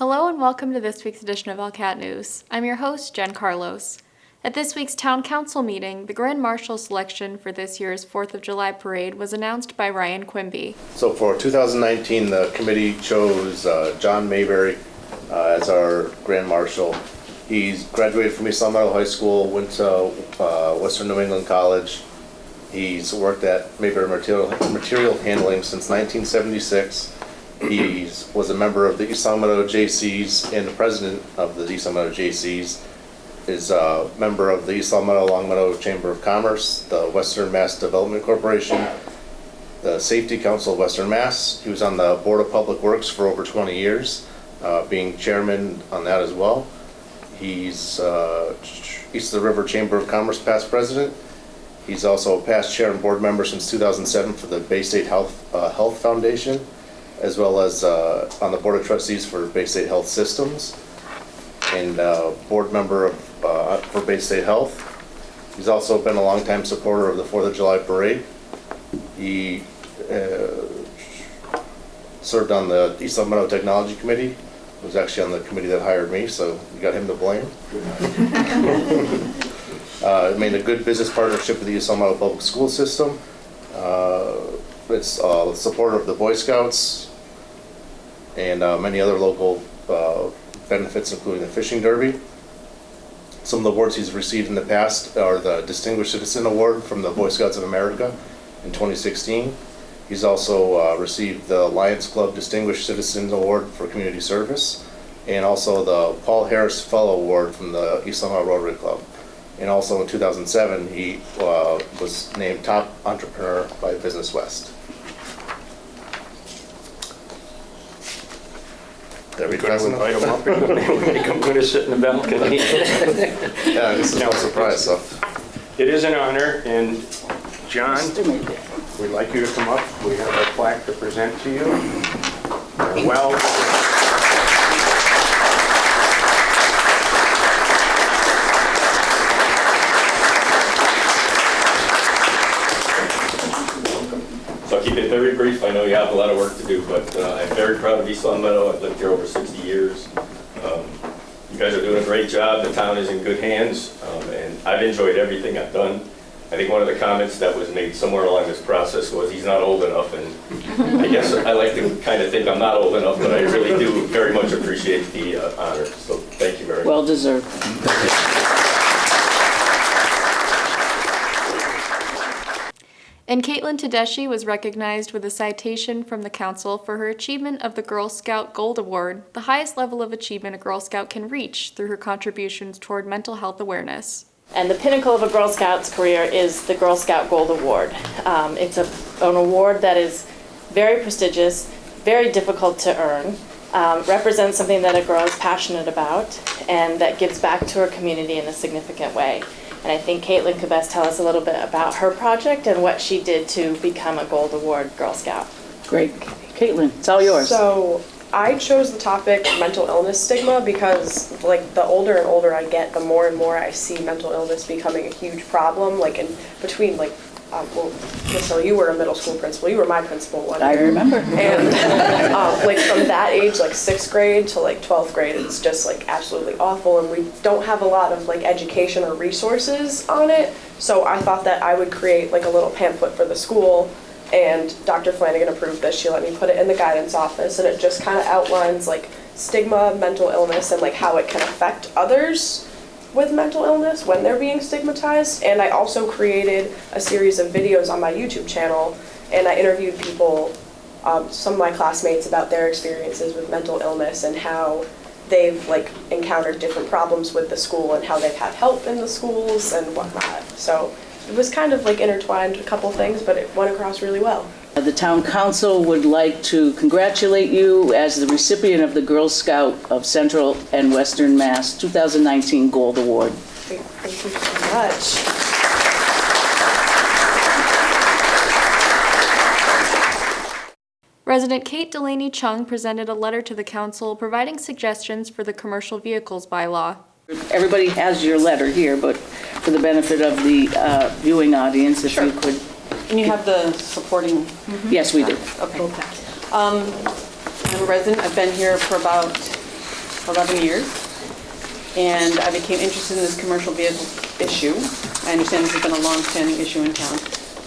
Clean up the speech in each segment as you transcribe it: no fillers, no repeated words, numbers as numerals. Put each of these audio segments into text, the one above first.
Hello and welcome to this week's edition of ELCAT News. I'm your host, Jen Carlos. At this week's Town Council meeting, the Grand Marshal selection for this year's 4th of July parade was announced by Ryan Quimby. So for 2019, the committee chose John Maybury as our Grand Marshal. He's graduated from East Long Meadow High School, went to Western New England College. He's worked at Maybury Material Handling since 1976. He was a member of the East Long Meadow JCs and the president of the East Long Meadow JCs. Is a member of the East Long Meadow Chamber of Commerce, the Western Mass Development Corporation, the Safety Council of Western Mass. He was on the Board of Public Works for over 20 years, being chairman on that as well. He's East of the River Chamber of Commerce past president. He's also a past chair and board member since 2007 for the Bay State Health Foundation, as well as on the Board of Trustees for Bay State Health Systems, and board member for Bay State Health. He's also been a longtime supporter of the 4th of July parade. He served on the East Long Meadow Technology Committee. He was actually on the committee that hired me, so we got him to blame. Made a good business partnership with the East Long Meadow Public School System. It's supporter of the Boy Scouts and many other local benefits, including the fishing derby. Some of the awards he's received in the past are the Distinguished Citizen Award from the Boy Scouts of America in 2016. He's also received the Lions Club Distinguished Citizen Award for community service, and also the Paul Harris Fellow Award from the East Long Meadow Rotary Club. And also in 2007, he was named Top Entrepreneur by Business West. We're going to invite him up and make him going to sit in the balcony. Yeah, this is no surprise. So. It is an honor, and John, we'd like you to come up. We have a plaque to present to you. Well. So I'll keep it very brief. I know you have a lot of work to do, but I'm very proud of East Long Meadow. I've lived here over 60 years. You guys are doing a great job. The town is in good hands, and I've enjoyed everything I've done. I think one of the comments that was made somewhere along this process was he's not old enough, and I guess I like to kind of think I'm not old enough, but I really do very much appreciate the honor. So thank you very much. Well deserved. And Caitlin Tedeschi was recognized with a citation from the council for her achievement of the Girl Scout Gold Award, the highest level of achievement a Girl Scout can reach through her contributions toward mental health awareness. And the pinnacle of a Girl Scout's career is the Girl Scout Gold Award. It's an award that is very prestigious, very difficult to earn, represents something that a girl is passionate about, and that gives back to her community in a significant way. And I think Caitlin could best tell us a little bit about her project and what she did to become a Gold Award Girl Scout. Great. Caitlin, it's all yours. So I chose the topic mental illness stigma because like the older and older I get, the more and more I see mental illness becoming a huge problem. Like in between well, so you were a middle school principal. You were my principal one year. I remember. And like from that age, like 6th grade to like 12th grade, it's just like absolutely awful. And we don't have a lot of like education or resources on it. So I thought that I would create like a little pamphlet for the school. And Dr. Flanagan approved this. She let me put it in the guidance office, and it just kind of outlines like stigma, mental illness, and like how it can affect others with mental illness when they're being stigmatized. And I also created a series of videos on my YouTube channel, and I interviewed people, some of my classmates, about their experiences with mental illness and how they've like encountered different problems with the school and how they've had help in the schools and whatnot. So it was kind of like intertwined a couple things, but it went across really well. The town council would like to congratulate you as the recipient of the Girl Scout of Central and Western Mass 2019 Gold Award. Great. Thank you so much. Resident Kate Delaney Chung presented a letter to the council providing suggestions for the commercial vehicles bylaw. Everybody has your letter here, but for the benefit of the viewing audience, if you could. And you have the supporting? Yes, we do. Okay. I'm a resident. I've been here for about 11 years. And I became interested in this commercial vehicle issue. I understand this has been a long-standing issue in town,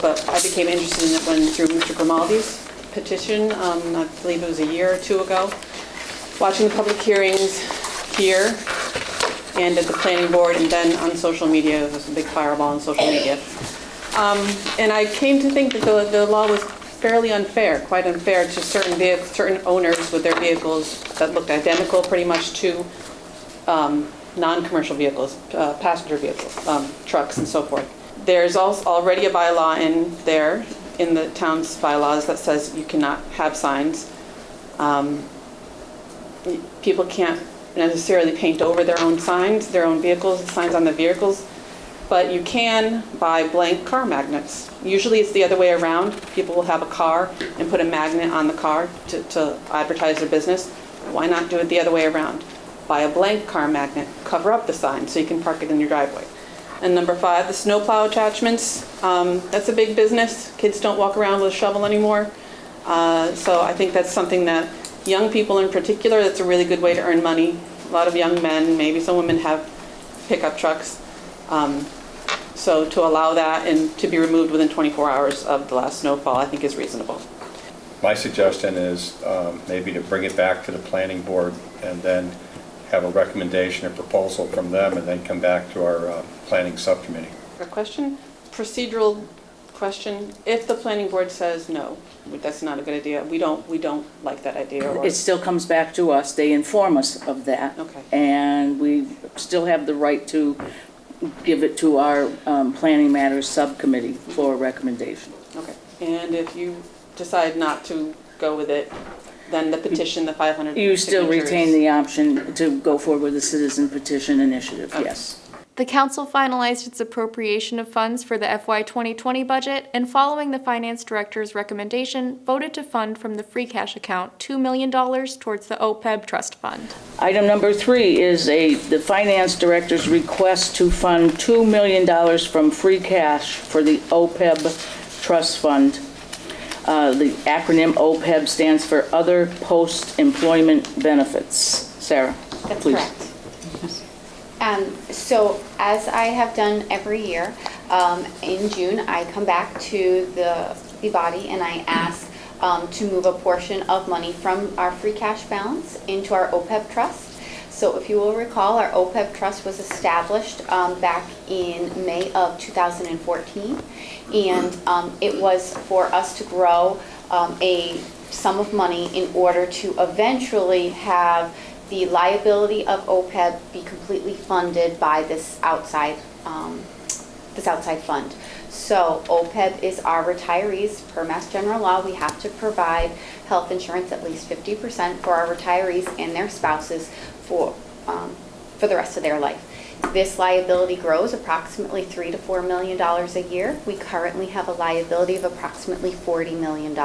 but I became interested in it when through Mr. Grimaldi's petition, I believe it was a year or two ago, watching the public hearings here and at the planning board and then on social media. It was a big fireball on social media. And I came to think that the law was fairly unfair, quite unfair to certain owners with their vehicles that looked identical pretty much to non-commercial vehicles, passenger vehicles, trucks and so forth. There's also already a bylaw in there, in the town's bylaws, that says you cannot have signs. People can't necessarily paint over their own signs, their own vehicles, signs on the vehicles, but you can buy blank car magnets. Usually it's the other way around. People will have a car and put a magnet on the car to advertise their business. Why not do it the other way around? Buy a blank car magnet, cover up the sign so you can park it in your driveway. And number 5, the snowplow attachments. That's a big business. Kids don't walk around with a shovel anymore. So I think that's something that young people in particular, that's a really good way to earn money. A lot of young men, maybe some women have pickup trucks. So to allow that and to be removed within 24 hours of the last snowfall, I think is reasonable. My suggestion is maybe to bring it back to the planning board and then have a recommendation or proposal from them and then come back to our planning subcommittee. A question? Procedural question. If the planning board says no, that's not a good idea, we don't like that idea. Or... It still comes back to us. They inform us of that. Okay. And we still have the right to give it to our Planning Matters Subcommittee for a recommendation. Okay. And if you decide not to go with it, then the petition, the 500 You still signatures. retain the option to go forward with the citizen petition initiative, Okay. yes. The council finalized its appropriation of funds for the FY 2020 budget, and following the finance director's recommendation, voted to fund from the free cash account $2 million towards the OPEB Trust Fund. Item number 3 is the finance director's request to fund $2 million from free cash for the OPEB Trust Fund. The acronym OPEB stands for Other Post-Employment Benefits. Sarah, That's please. correct. So as I have done every year, in June, I come back to the body and I ask to move a portion of money from our free cash balance into our OPEB trust. So if you will recall, our OPEB trust was established back in May of 2014, and it was for us to grow a sum of money in order to eventually have the liability of OPEB be completely funded by this outside fund. So OPEB is our retirees. Per Mass General Law, we have to provide health insurance at least 50% for our retirees and their spouses for the rest of their life. This liability grows approximately $3 to $4 million a year. We currently have a liability of approximately $40 million.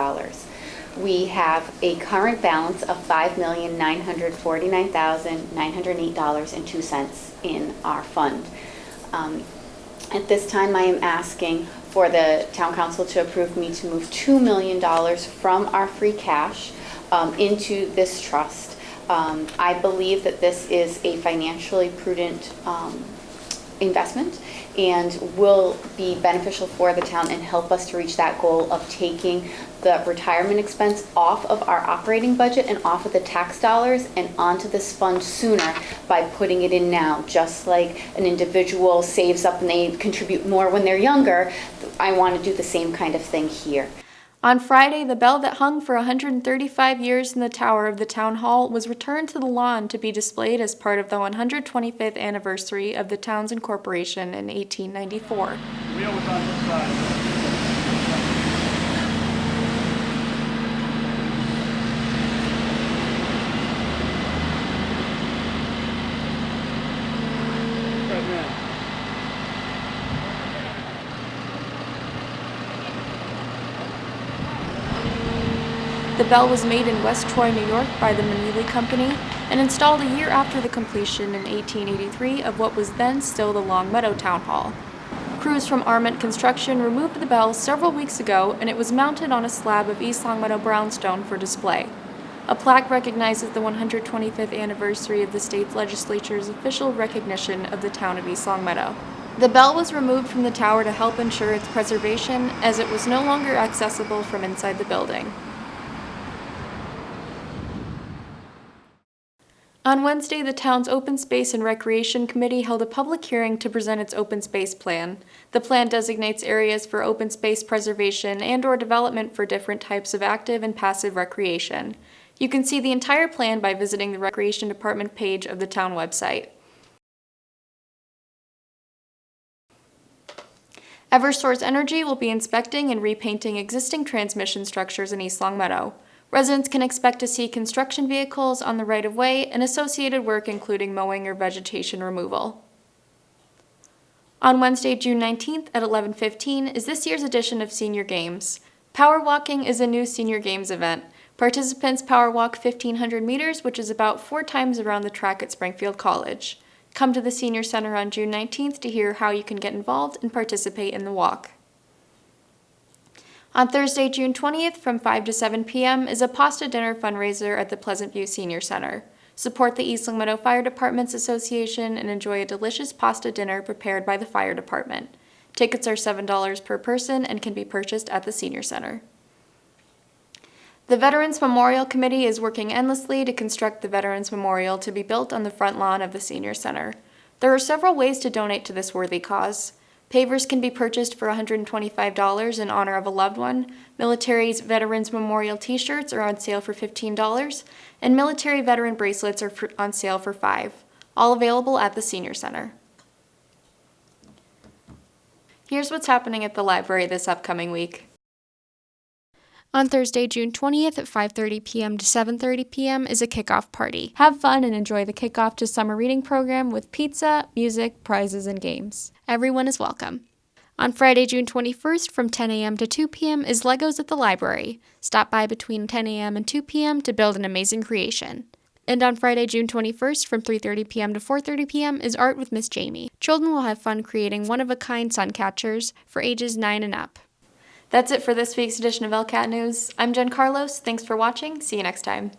We have a current balance of $5,949,908.02 in our fund. At this time, I am asking for the Town Council to approve me to move $2 million from our free cash into this trust. I believe that this is a financially prudent investment and will be beneficial for the town and help us to reach that goal of taking the retirement expense off of our operating budget and off of the tax dollars and onto this fund sooner by putting it in now. Just like an individual saves up and they contribute more when they're younger, I want to do the same kind of thing here. On Friday, the bell that hung for 135 years in the tower of the town hall was returned to the lawn to be displayed as part of the 125th anniversary of the town's incorporation in 1894. Wheel was on this side. The bell was made in West Troy, New York by the Manili Company and installed a year after the completion in 1883 of what was then still the Long Meadow Town Hall. Crews from Arment Construction removed the bell several weeks ago and it was mounted on a slab of East Long Meadow brownstone for display. A plaque recognizes the 125th anniversary of the state's legislature's official recognition of the town of East Longmeadow. The bell was removed from the tower to help ensure its preservation, as it was no longer accessible from inside the building. On Wednesday, the town's Open Space and Recreation Committee held a public hearing to present its open space plan. The plan designates areas for open space preservation and/or development for different types of active and passive recreation. You can see the entire plan by visiting the Recreation Department page of the town website. Eversource Energy will be inspecting and repainting existing transmission structures in East Longmeadow. Residents can expect to see construction vehicles on the right-of-way and associated work including mowing or vegetation removal. On Wednesday, June 19th at 11:15 is this year's edition of Senior Games. Power walking is a new Senior Games event. Participants power walk 1,500 meters, which is about 4 times around the track at Springfield College. Come to the Senior Center on June 19th to hear how you can get involved and participate in the walk. On Thursday, June 20th from 5 to 7 p.m. is a pasta dinner fundraiser at the Pleasant View Senior Center. Support the East Longmeadow Fire Departments Association and enjoy a delicious pasta dinner prepared by the fire department. Tickets are $7 per person and can be purchased at the Senior Center. The Veterans Memorial Committee is working endlessly to construct the Veterans Memorial to be built on the front lawn of the Senior Center. There are several ways to donate to this worthy cause. Pavers can be purchased for $125 in honor of a loved one, military's Veterans Memorial t-shirts are on sale for $15, and military veteran bracelets are on sale for $5, all available at the Senior Center. Here's what's happening at the library this upcoming week. On Thursday, June 20th at 5:30 p.m. to 7:30 p.m. is a kickoff party. Have fun and enjoy the kickoff to summer reading program with pizza, music, prizes, and games. Everyone is welcome. On Friday, June 21st from 10 a.m. to 2 p.m. is Legos at the library. Stop by between 10 a.m. and 2 p.m. to build an amazing creation. And on Friday, June 21st from 3:30 p.m. to 4:30 p.m. is Art with Miss Jamie. Children will have fun creating one-of-a-kind sun catchers for ages 9 and up. That's it for this week's edition of ELCAT News. I'm Jen Carlos. Thanks for watching. See you next time.